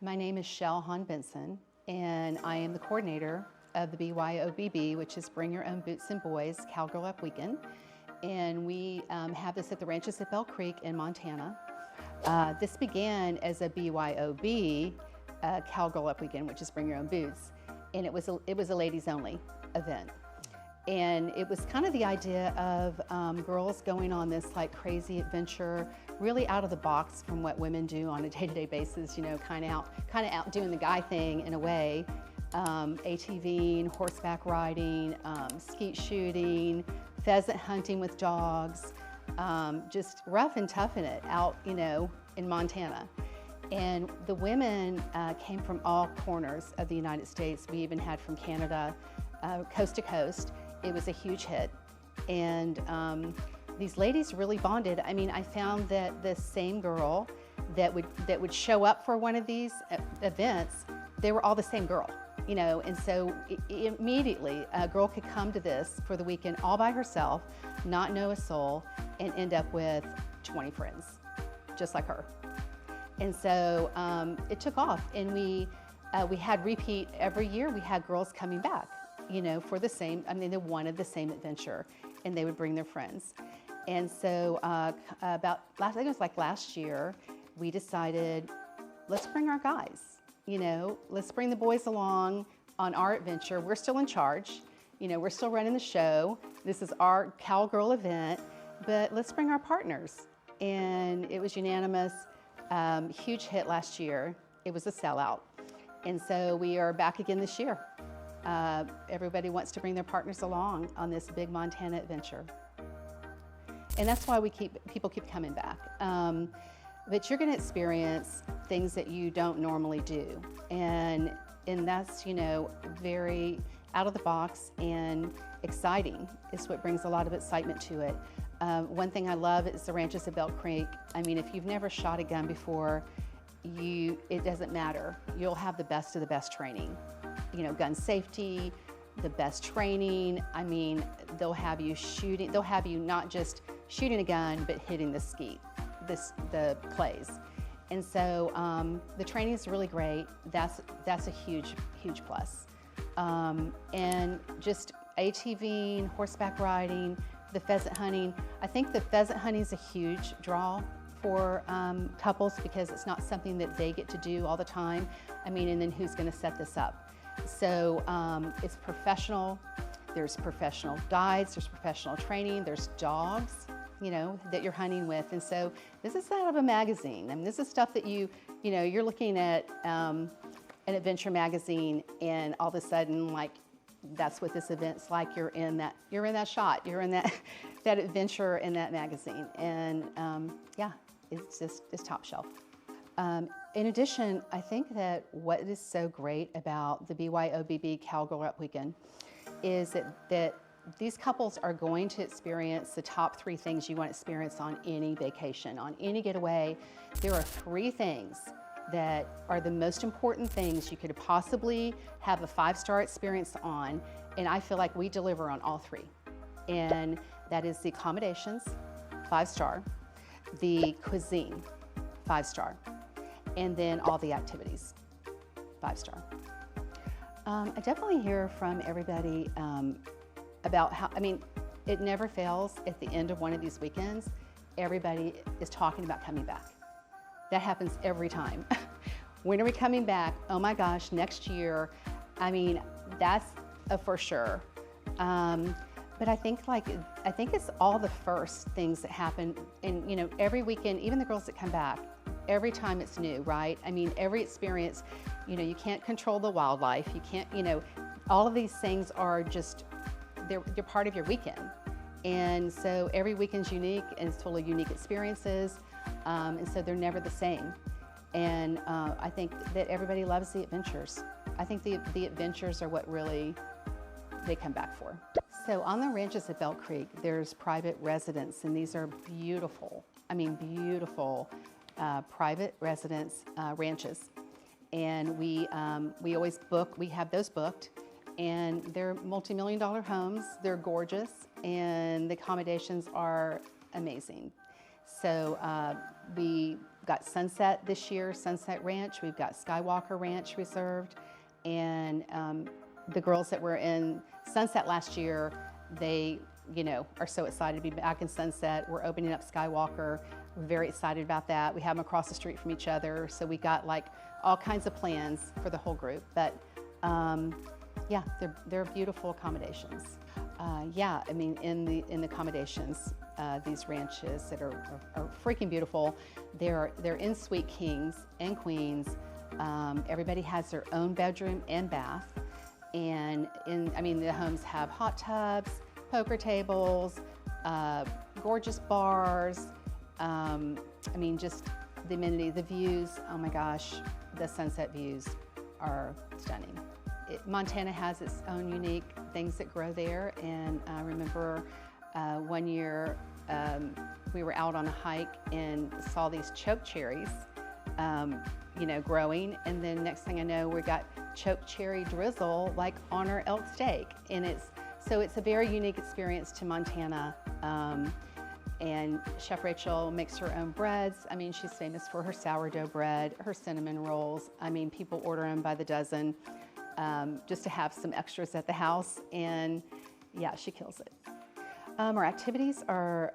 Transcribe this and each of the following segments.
My name is Shell Hahn-Benson, and I am the coordinator of the BYOBB, which is Bring Your Own Boots and Boys Cowgirl-Up Weekend. And we have this at the ranches at Bell Creek in Montana. This began as a BYOB Cowgirl-Up Weekend, which is Bring Your Own Boots, and it was a ladies-only event. And it was kind of the idea of girls going on this like crazy adventure, really out of the box from what women do on a day-to-day basis, you know, kind of out doing the guy thing in a way. ATVing, horseback riding, skeet shooting, pheasant hunting with dogs, just rough and tough in it out, you know, in Montana. And the women came from all corners of the United States. We even had from Canada, coast to coast. It was a huge hit. And these ladies really bonded. I mean, I found that the same girl that would show up for one of these events, they were all the same girl, you know, and so immediately a girl could come to this for the weekend all by herself, not know a soul, and end up with 20 friends, just like her. And so it took off, and we had repeat every year. We had girls coming back, you know, for the same, I mean, they wanted the same adventure, and they would bring their friends. And so I think it was like last year, we decided, let's bring our guys, you know, let's bring the boys along on our adventure. We're still in charge, you know, we're still running the show. This is our cowgirl event, but let's bring our partners. And it was unanimous, huge hit last year. It was a sellout. And so we are back again this year. Everybody wants to bring their partners along on this big Montana adventure. And that's why people keep coming back. But you're gonna experience things that you don't normally do. And that's, you know, very out of the box and exciting is what brings a lot of excitement to it. One thing I love is the ranches at Bell Creek. I mean, if you've never shot a gun before, it doesn't matter. You'll have the best of the best training. You know, gun safety, the best training. I mean, they'll have you shooting, they'll have you not just shooting a gun, but hitting the skeet, the plays. And so the training is really great. That's a huge, huge plus. And just ATVing, horseback riding, the pheasant hunting. I think the pheasant hunting is a huge draw for couples because it's not something that they get to do all the time. I mean, and then who's gonna set this up? So it's professional. There's professional guides, there's professional training, there's dogs, you know, that you're hunting with. And so this is out of a magazine. I mean, this is stuff that you know, you're looking at an adventure magazine, and all of a sudden, like, that's what this event's like. You're in that shot. You're in that adventure in that magazine. And yeah, it's top shelf. In addition, I think that what is so great about the BYOBB Cowgirl-Up Weekend is that these couples are going to experience the top 3 things you want to experience on any vacation, on any getaway. There are 3 things that are the most important things you could possibly have a 5-star experience on, and I feel like we deliver on all 3. And that is the accommodations, 5-star, the cuisine, 5-star, and then all the activities, 5-star. I definitely hear from everybody about how, I mean, it never fails at the end of one of these weekends, everybody is talking about coming back. That happens every time. When are we coming back? Oh my gosh, next year. I mean, that's a for sure. But I think it's all the first things that happen, and you know, every weekend, even the girls that come back, every time it's new, right? I mean, every experience, you know, you can't control the wildlife, you can't, you know, all of these things are just, they're part of your weekend. And so every weekend's unique, and it's full of unique experiences, and so they're never the same. And I think that everybody loves the adventures. I think the adventures are what really they come back for. So on the ranches at Bell Creek, there's private residence, and these are beautiful, I mean beautiful private residence ranches. And we always book, we have those booked, and they're multi-million-dollar homes. They're gorgeous, and the accommodations are amazing. So we got Sunset this year, Sunset Ranch. We've got Skywalker Ranch reserved. And the girls that were in Sunset last year, they, are so excited to be back in Sunset. We're opening up Skywalker. We're very excited about that. We have them across the street from each other. So we got like all kinds of plans for the whole group. But yeah, they're beautiful accommodations. Yeah, I mean, in the accommodations, these ranches that are freaking beautiful. They're in-suite kings and queens. Everybody has their own bedroom and bath. And the homes have hot tubs, poker tables, gorgeous bars. Just the amenity, the views. Oh my gosh, the sunset views are stunning. Montana has its own unique things that grow there. And I remember one year we were out on a hike and saw these choke cherries, growing. And then next thing I know, we got choke cherry drizzle like on our elk steak. And it's a very unique experience to Montana. And Chef Rachel makes her own breads. I mean, she's famous for her sourdough bread, her cinnamon rolls. I mean, people order them by the dozen just to have some extras at the house. And yeah, she kills it. Our activities are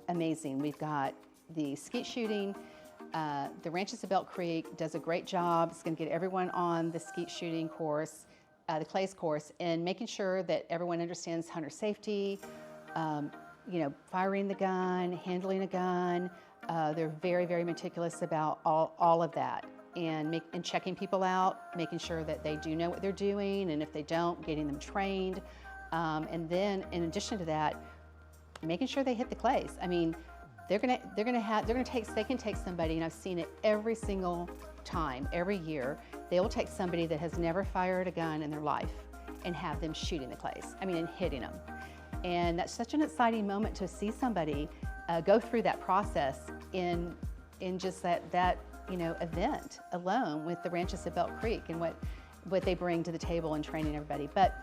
amazing. We've got the skeet shooting. The Ranches of Elk Creek does a great job. It's going to get everyone on the skeet shooting course, the clays course, and making sure that everyone understands hunter safety, firing the gun, handling a gun. They're very, very meticulous about all of that, and checking people out, making sure that they do know what they're doing, and if they don't, getting them trained. And then in addition to that, making sure they hit the clays. I mean, they can take somebody, and I've seen it every single time, every year. They will take somebody that has never fired a gun in their life and have them shooting the clays. I mean, and hitting them. And that's such an exciting moment to see somebody go through that process in just that event alone with the Ranches of Elk Creek and what they bring to the table and training everybody. But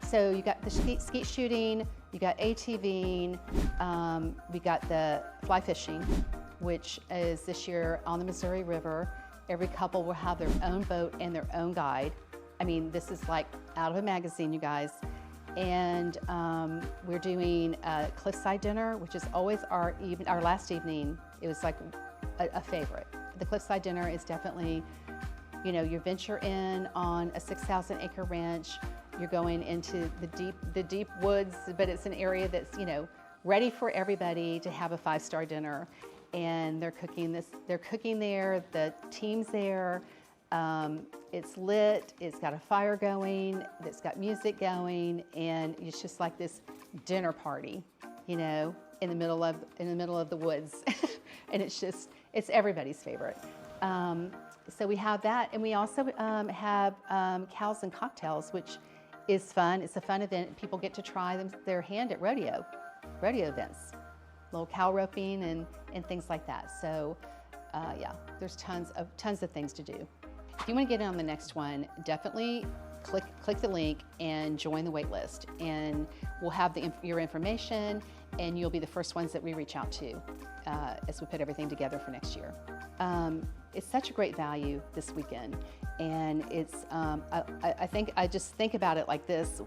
so you got the skeet shooting, you got ATVing, we got the fly fishing, which is this year on the Missouri River. Every couple will have their own boat and their own guide. I mean, this is like out of a magazine, you guys. And we're doing a Cliffside dinner, which is always our last evening. It was like a favorite. The Cliffside dinner is definitely, you venture in on a 6,000 acre ranch. You're going into the deep woods, but it's an area that's, ready for everybody to have a 5-star dinner. And they're cooking there, the team's there. It's lit, it's got a fire going, it's got music going, and it's just like this dinner party, in the middle of the woods. And it's everybody's favorite. So we have that, and we also have cows and cocktails, which is fun. It's a fun event. People get to try their hand at rodeo events, little cow roping and things like that. So yeah, there's tons of things to do. If you want to get in on the next one, definitely click the link and join the wait list, and we'll have your information, and you'll be the first ones that we reach out to as we put everything together for next year. It's such a great value this weekend, and it's I just think about it like this,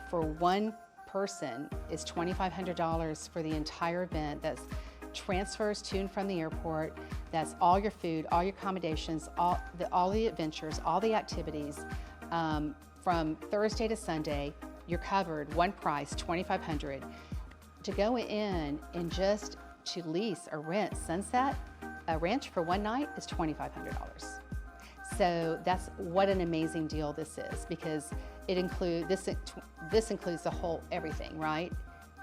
for one person is $2,500 for the entire event. That's transfers to and from the airport. That's all your food, all your accommodations, all the adventures, all the activities. From Thursday to Sunday, you're covered, one price, $2,500. To go in and just to lease or rent Sunset Ranch for one night is $2,500. So that's what an amazing deal this is, because this includes the whole everything, right?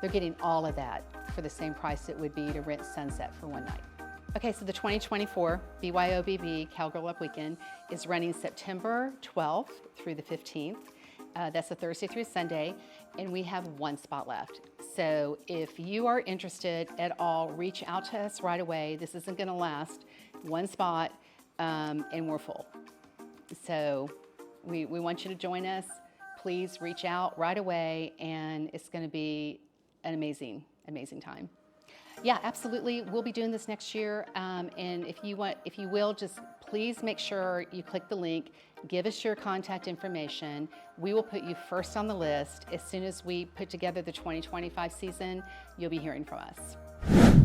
They're getting all of that for the same price it would be to rent Sunset for one night. Okay, so the 2024 BYOBB Cowgirl-Up Weekend is running September 12th through the 15th. That's a Thursday through Sunday, and we have one spot left. So if you are interested at all, reach out to us right away. This isn't gonna last. One spot, and we're full. So we want you to join us. Please reach out right away, and it's gonna be an amazing, amazing time. Yeah, absolutely. We'll be doing this next year. And if you will, just please make sure you click the link, give us your contact information. We will put you first on the list. As soon as we put together the 2025 season, you'll be hearing from us.